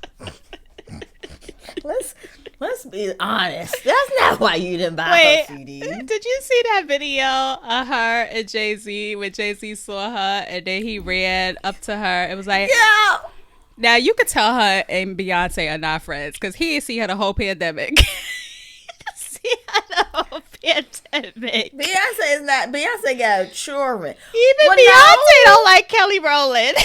Let's be honest. That's not why you didn't buy her CD. Did you see that video of her and Jay-Z when Jay-Z saw her and then he ran up to her? It was like, yeah. Now you could tell her and Beyonce are not friends because he didn't see her the whole pandemic. Beyonce got children. Even Beyonce don't like Kelly Rowland.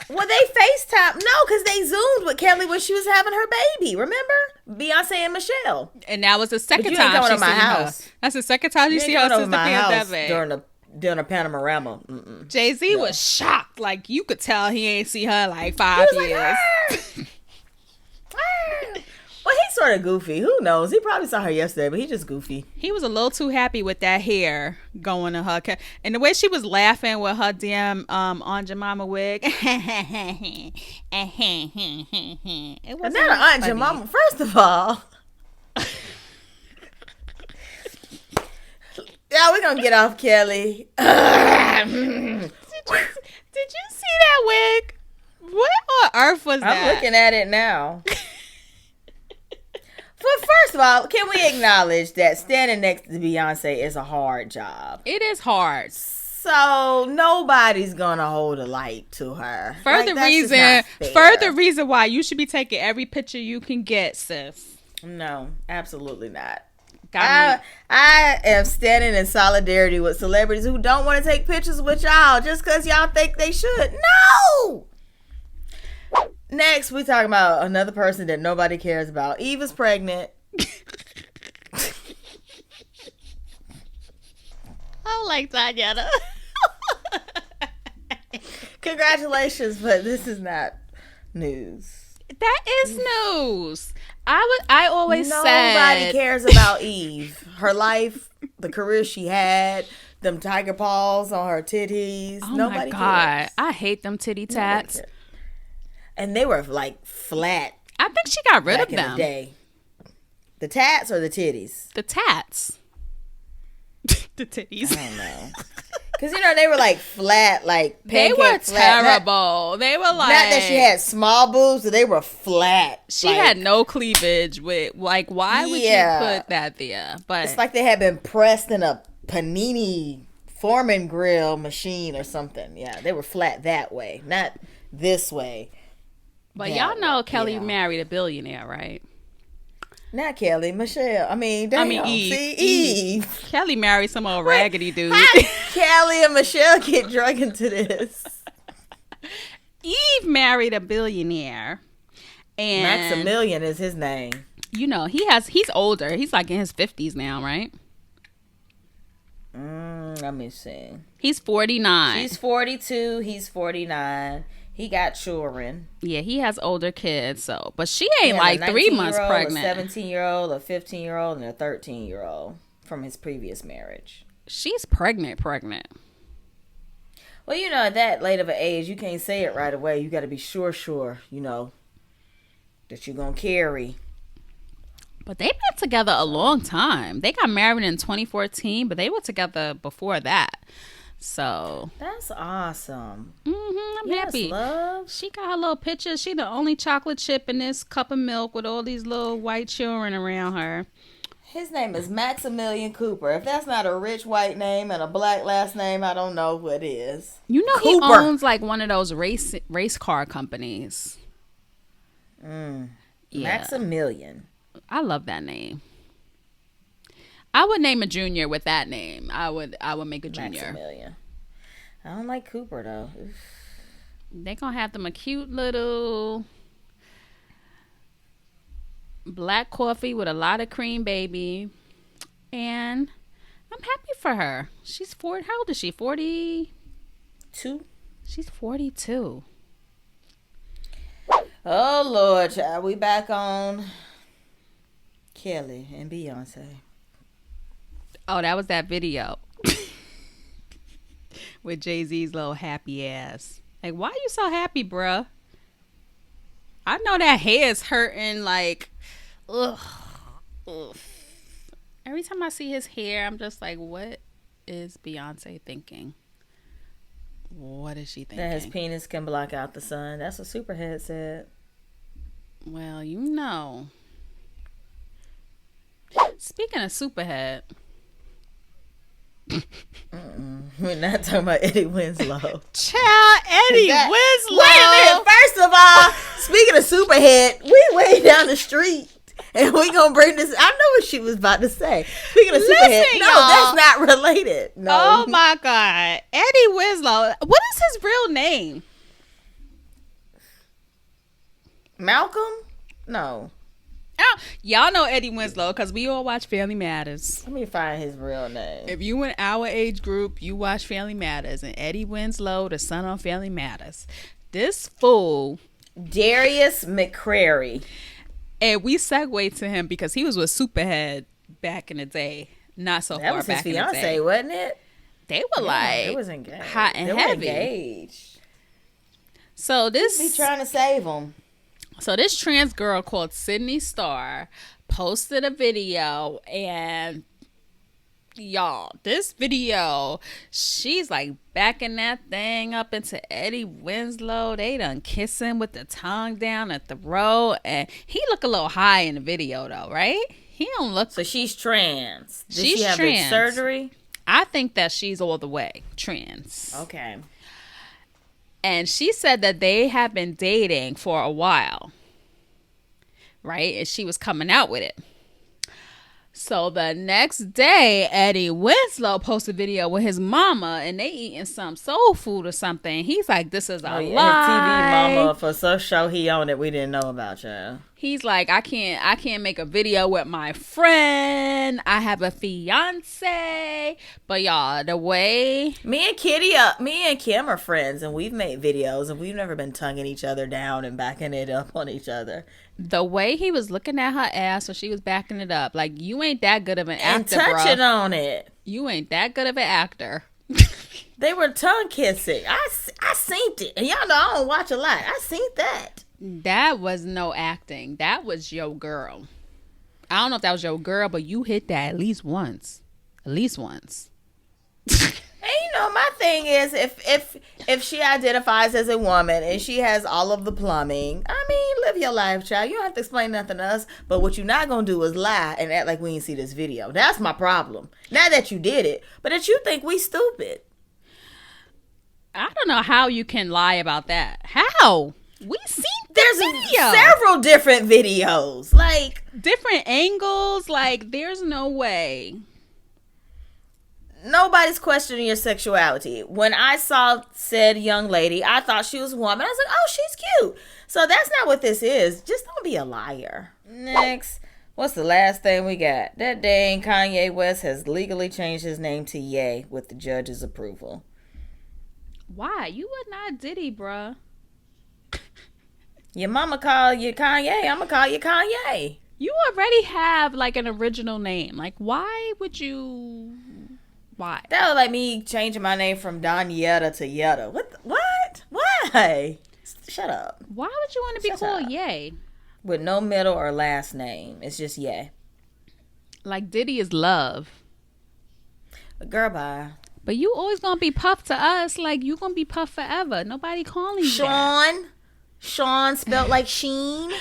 Well, they FaceTime. No, because they Zoomed with Kelly when she was having her baby. Remember? Beyonce and Michelle. And that was the second time she seen her. That's the second time you see her since the pandemic. doing a panorama. Mm-mm. Jay-Z was shocked. Like, you could tell he ain't see her like 5 years. Like, well, he's sort of goofy. Who knows? He probably saw her yesterday, but he's just goofy. He was a little too happy with that hair going to her. And the way she was laughing with her damn Aunt Jemima wig. It wasn't not an Aunt Jemima. First of all. Yeah, we're going to get off Kelly. Did you see that wig? What on earth was that? I'm looking at it now. First of all, can we acknowledge that standing next to Beyonce is a hard job? It is hard. So nobody's gonna hold a light to her. Further reason why you should be taking every picture you can get, sis. No, absolutely not. I am standing in solidarity with celebrities who don't want to take pictures with y'all just because y'all think they should. No! Next, we talking about another person that nobody cares about. Eve is pregnant. I like Donyetta. Congratulations, but this is not news. That is news. I always said nobody cares about Eve. Her life, the career she had, them tiger paws on her titties. Oh nobody my God. cares. I hate them titty tats. And they were like flat. I think she got rid of them. In the day. The tats or the titties? The tats. The titties. I don't know. Because, they were like flat, like pancake they were flat. terrible. They were like... Not that she had small boobs, but they were flat. She had no cleavage with... Like, why would you put that there? But it's like they had been pressed in a panini Foreman grill machine or something. Yeah, they were flat that way. Not this way. But y'all know Kelly married a billionaire, right? Not Kelly, Michelle. I mean, Eve. See, Eve. Kelly married some old raggedy dude. How did Kelly and Michelle get drug into this? Eve married a billionaire. And Maximilian is his name. He's older. He's like in his 50s now, right? Let me see. He's 49. She's 42. He's 49. He got children. Yeah, he has older kids. But she ain't like 3 months pregnant. A 17-year-old, a 15-year-old, and a 13-year-old from his previous marriage. She's pregnant. Well, at that late of an age, you can't say it right away. You got to be sure, that you're going to carry. But they've been together a long time. They got married in 2014, but they were together before that. So that's awesome. I'm happy. Love. She got her little picture. She the only chocolate chip in this cup of milk with all these little white children around her. His name is Maximilian Cooper. If that's not a rich white name and a black last name, I don't know what is. Cooper. He owns like one of those race car companies. Yeah. Maximilian. I love that name. I would name a junior with that name. I would make a junior. Maximilian. I don't like Cooper though. They gonna have them a cute little black coffee with a lot of cream, baby. And I'm happy for her. She's 40. How old is she? 42. She's 42. Oh Lord, child. We back on Kelly and Beyonce. Oh, that was that video with Jay-Z's little happy ass. Like, why are you so happy, bruh? I know that hair is hurting. Like, ugh. Every time I see his hair, I'm just like, what is Beyonce thinking? What is she thinking? That his penis can block out the sun. That's what Superhead said. Well, Speaking of Superhead. We're not talking about Eddie Winslow. Child, Eddie Winslow. Wait a minute. First of all, speaking of Superhead, we way down the street. And we gonna bring this. I know what she was about to say. Speaking of Superhead, no, y'all. that's not related. No. Oh my God, Eddie Winslow. What is his real name? Malcolm? No. Oh, y'all know Eddie Winslow because we all watch Family Matters. Let me find his real name. If you in our age group, you watch Family Matters, and Eddie Winslow, the son on Family Matters. This fool, Darius McCrary. and we segue to him because he was with Superhead back in the day. Not so That far was back his in the day. fiance, wasn't it? They were It was engaged. hot and they were heavy. engaged. So this Be trying to save him. So this trans girl called Sydney Starr posted a video, and y'all, this video, she's like backing that thing up into Eddie Winslow. They done kissing with the tongue down at the throat, and he look a little high in the video though, right? He don't look. So she's trans. Did She's she have trans. surgery? I think that she's all the way trans. Okay. And she said that they have been dating for a while. Right? And she was coming out with it. So the next day, Eddie Winslow posted a video with his mama, and they eating some soul food or something. He's like, "This is a lie." TV mama for some show he owned that we didn't know about, y'all. He's like, I can't make a video with my friend. I have a fiance. But y'all, the way Me and Kim are friends, and we've made videos, and we've never been tonguing each other down and backing it up on each other. the way he was looking at her ass when she was backing it up, like, you ain't that good of an And actor, touching bro. on it. You ain't that good of an actor. They were tongue kissing. I seen it. And y'all know I don't watch a lot. I seen that. That was no acting. That was your girl. I don't know if that was your girl, but you hit that at least once. At least once. And you know, my thing is, if she identifies as a woman and she has all of the plumbing, I mean, live your life, child. You don't have to explain nothing to us. But what you're not gonna do is lie and act like we didn't see this video. That's my problem. Not that you did it, but that you think we stupid. I don't know how you can lie about that. How? We seen There's video. several different videos. Like, Different angles. Like, there's no way. nobody's questioning your sexuality. When I saw said young lady, I thought she was a woman. I was like, oh, she's cute. So that's not what this is. Just don't be a liar. Next. What's the last thing we got? That dang Kanye West has legally changed his name to Ye with the judge's approval. Why? You were not Diddy, bruh. Your mama call you Kanye. I'm going to call you Kanye. You already have, like, an original name. Like, why would you... Why? That was like me changing my name from Donyetta to Yetta. What? Why? Shut up. Why would you want to be Shut called up. Ye? With no middle or last name. It's just Ye. Like, Diddy is love. Girl, bye. But you always gonna be Puff to us. Like, you gonna be Puff forever. Nobody calling you that. Sean spelled like Sheen.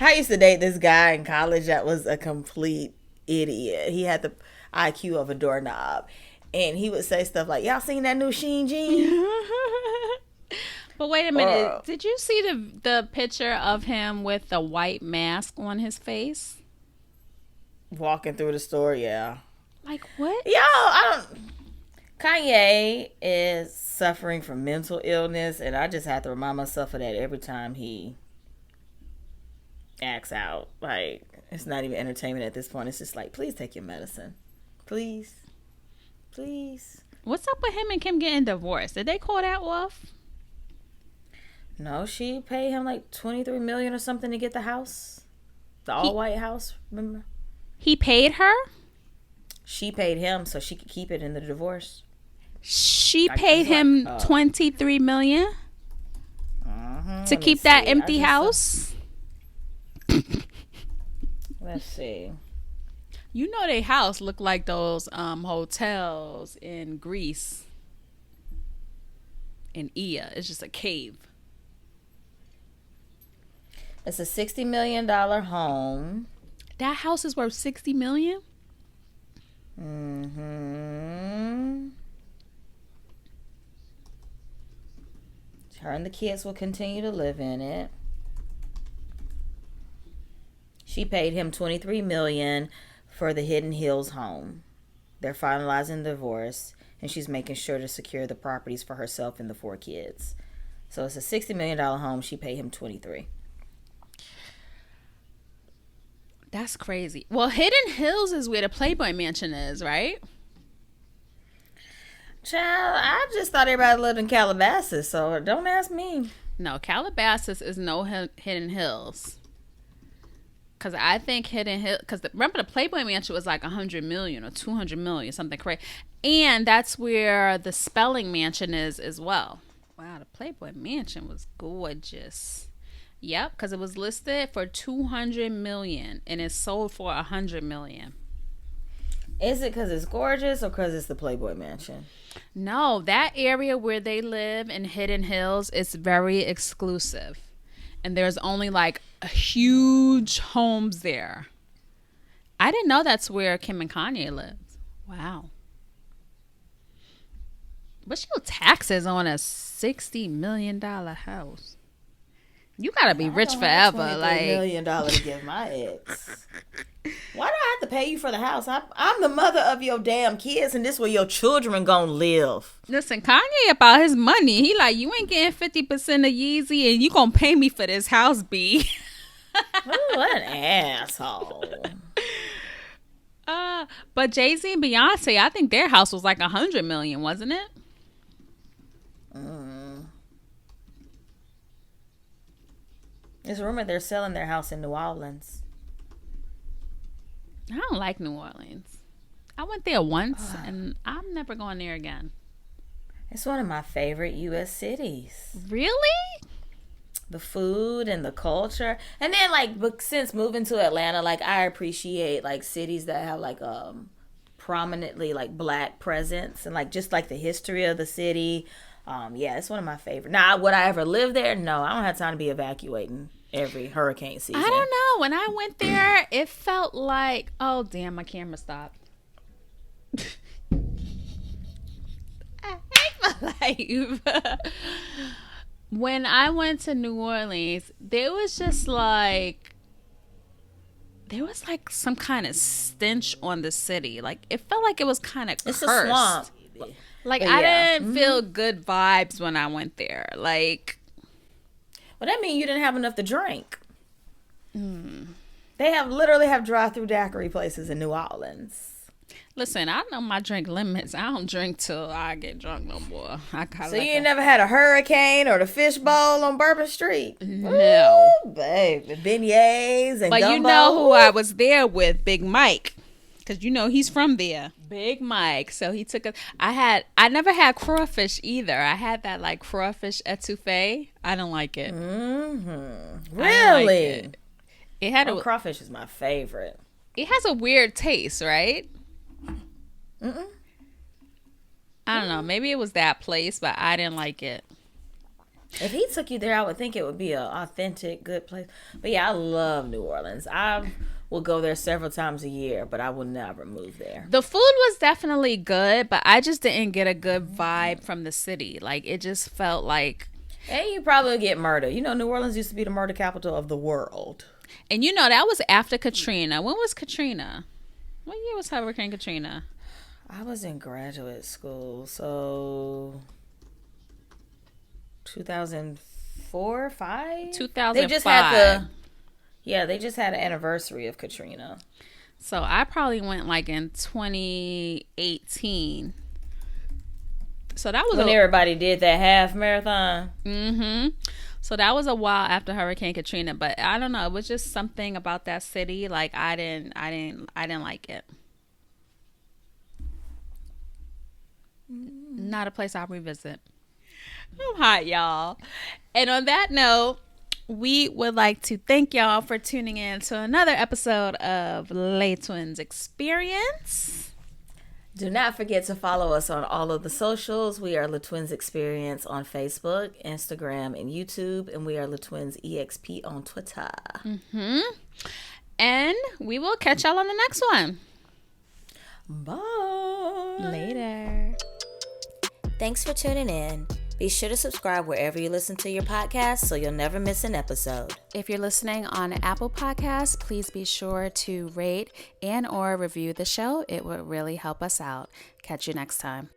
I used to date this guy in college that was a complete idiot. He had the IQ of a doorknob. And he would say stuff like, y'all seen that new Sheen jean? But wait a minute. Did you see the picture of him with the white mask on his face? Walking through the store, yeah. Like, what? Kanye is suffering from mental illness, and I just have to remind myself of that every time he acts out. Like, it's not even entertainment at this point. It's just like, please take your medicine. Please. What's up with him and Kim getting divorced? Did they call that off? No, she paid him like $23 million or something to get the house. The all-white house, remember? He paid her? She paid him so she could keep it in the divorce. She paid him $23 million to keep that empty house? Let's see. You know their house look like those hotels in Greece. In Ia. It's just a cave. It's a $60 million home. That house is worth $60 million? Mm-hmm. Her and the kids will continue to live in it. She paid him $23 million for the Hidden Hills home. They're finalizing the divorce, and she's making sure to secure the properties for herself and the 4 kids. So it's a $60 million home. She paid him $23 million. That's crazy. Well, Hidden Hills is where the Playboy Mansion is, right? Child, I just thought everybody lived in Calabasas, so don't ask me. No, Calabasas is no Hidden Hills. Because I think Hidden Hill, because remember the Playboy Mansion was like 100 million or 200 million, something crazy. And that's where the Spelling Mansion is as well. Wow, the Playboy Mansion was gorgeous. Yep, because it was listed for 200 million and it sold for 100 million. Is it because it's gorgeous or because it's the Playboy Mansion? No, that area where they live in Hidden Hills is very exclusive. And there's only like huge homes there. I didn't know that's where Kim and Kanye lives. Wow. What's your taxes on a $60 million house? You gotta be rich forever. Like $23 million to give my ex. Why do I have to pay you for the house? I'm the mother of your damn kids, and this where your children gonna live. Listen, Kanye about his money. He like, you ain't getting 50% of Yeezy, and you gonna pay me for this house, B. Ooh, what an asshole. But Jay-Z and Beyonce, I think their house was like 100 million, wasn't it? It's rumored they're selling their house in New Orleans. I don't like New Orleans. I went there once, and I'm never going there again. It's one of my favorite U.S. cities. Really? The food and the culture. And then, like, since moving to Atlanta, like, I appreciate, like, cities that have, like, prominently, like, black presence and, like, just, like, the history of the city. Yeah, it's one of my favorites. Now, would I ever live there? No, I don't have time to be evacuating every hurricane season. I don't know. When I went there, it felt like, oh, damn, my camera stopped. I hate my life. When I went to New Orleans, there was like some kind of stench on the city. Like, it felt like it was kind of cursed. It's a swamp. Like, I didn't feel good vibes when I went there. Like, well, that means you didn't have enough to drink. They literally have drive-through daiquiri places in New Orleans. Listen, I know my drink limits. I don't drink till I get drunk no more. So you ain't never had a hurricane or the fishbowl on Bourbon Street? No. Ooh, baby. Beignets and But gumbo. you know who I was there with? Big Mike. Because you know he's from there. Big Mike. So he took I never had crawfish either. I had that like crawfish etouffee. I don't like it. Mm-hmm. Really? It had crawfish is my favorite. It has a weird taste, right? Mm-mm. I don't know. Maybe it was that place, but I didn't like it. If he took you there, I would think it would be an authentic, good place. But yeah, I love New Orleans. I will go there several times a year, but I will never move there. The food was definitely good, but I just didn't get a good vibe from the city. Like, it just felt like... And you probably get murdered. You know, New Orleans used to be the murder capital of the world. And you know, that was after Katrina. When was Katrina? What year was Hurricane Katrina? I was in graduate school, so 2004, 5? 2005. They just had an anniversary of Katrina. So I probably went like in 2018. So that was when everybody did that half marathon. Mm-hmm. So that was a while after Hurricane Katrina, but I don't know. It was just something about that city. Like I didn't like it. Not a place I'll revisit. I'm hot, y'all. And on that note, we would like to thank y'all for tuning in to another episode of Les Twins Experience. Do not forget to follow us on all of the socials. We are Les Twins Experience on Facebook, Instagram, and YouTube. And we are Les Twins EXP on Twitter. Mm-hmm. And we will catch y'all on the next one. Bye. Later. Thanks for tuning in. Be sure to subscribe wherever you listen to your podcast so you'll never miss an episode. If you're listening on Apple Podcasts, please be sure to rate and or review the show. It would really help us out. Catch you next time.